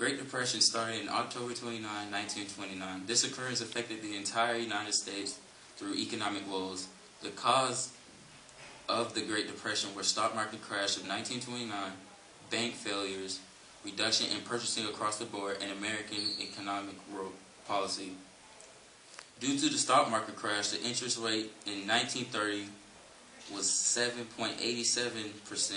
Great Depression started in October 29, 1929. This occurrence affected the entire United States through economic woes. The cause of the Great Depression were stock market crash of 1929, bank failures, reduction in purchasing across the board, and American economic policy. Due to the stock market crash, the interest rate in 1930 was 7.87%,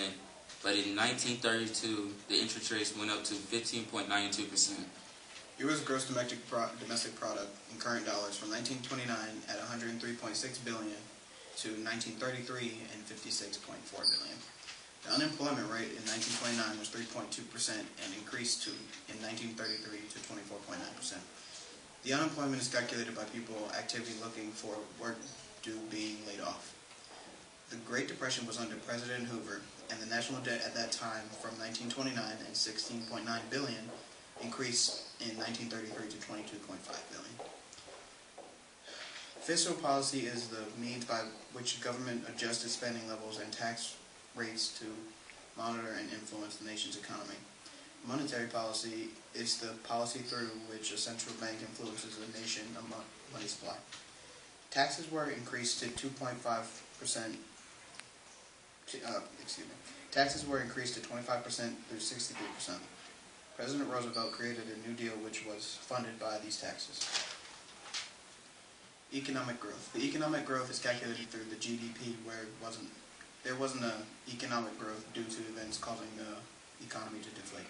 but in 1932, the interest rates went up to 15.92%. U.S. gross domestic product in current dollars from 1929 at $103.6 billion to 1933 and $56.4 billion. The unemployment rate in 1929 was 3.2% and increased in 1933 to 24.9%. The unemployment is calculated by people actively looking for work due being laid off. The Great Depression was under President Hoover, and the national debt at that time from 1929 and $16.9 billion increased in 1933 to $22.5 billion. Fiscal policy is the means by which government adjusts its spending levels and tax rates to monitor and influence the nation's economy. Monetary policy is the policy through which a central bank influences the nation money supply. Taxes were increased to 2.5%. Taxes were increased to 25% through 63%. President Roosevelt created a New Deal which was funded by these taxes. Economic growth. The economic growth is calculated through the GDP, where there wasn't an economic growth due to events causing the economy to deflate.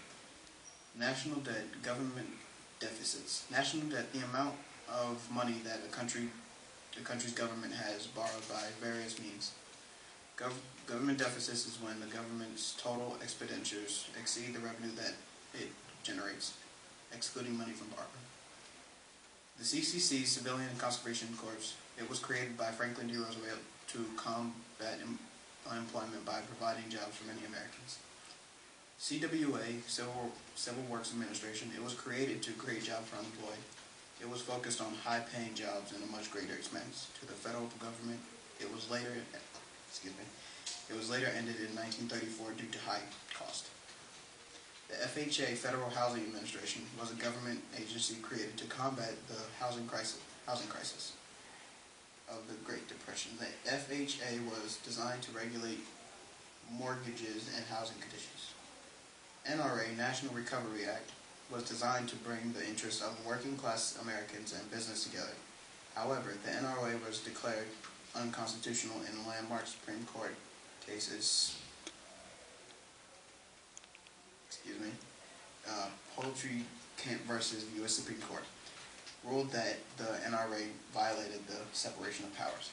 National debt, government deficits. National debt, the amount of money that the country's government has borrowed by various means. Government deficits is when the government's total expenditures exceed the revenue that it generates, excluding money from borrowing. The CCC, Civilian Conservation Corps, it was created by Franklin D. Roosevelt to combat unemployment by providing jobs for many Americans. CWA, Civil Works Administration, it was created to create jobs for unemployed. It was focused on high-paying jobs and a much greater expense to the federal government. It was later ended in 1934 due to high cost. The FHA, Federal Housing Administration, was a government agency created to combat the housing crisis of the Great Depression. The FHA was designed to regulate mortgages and housing conditions. NRA, National Recovery Act, was designed to bring the interests of working-class Americans and business together. However, the NRA was declared unconstitutional in landmark Supreme Court cases. Poultry Camp versus the U.S. Supreme Court ruled that the NRA violated the separation of powers.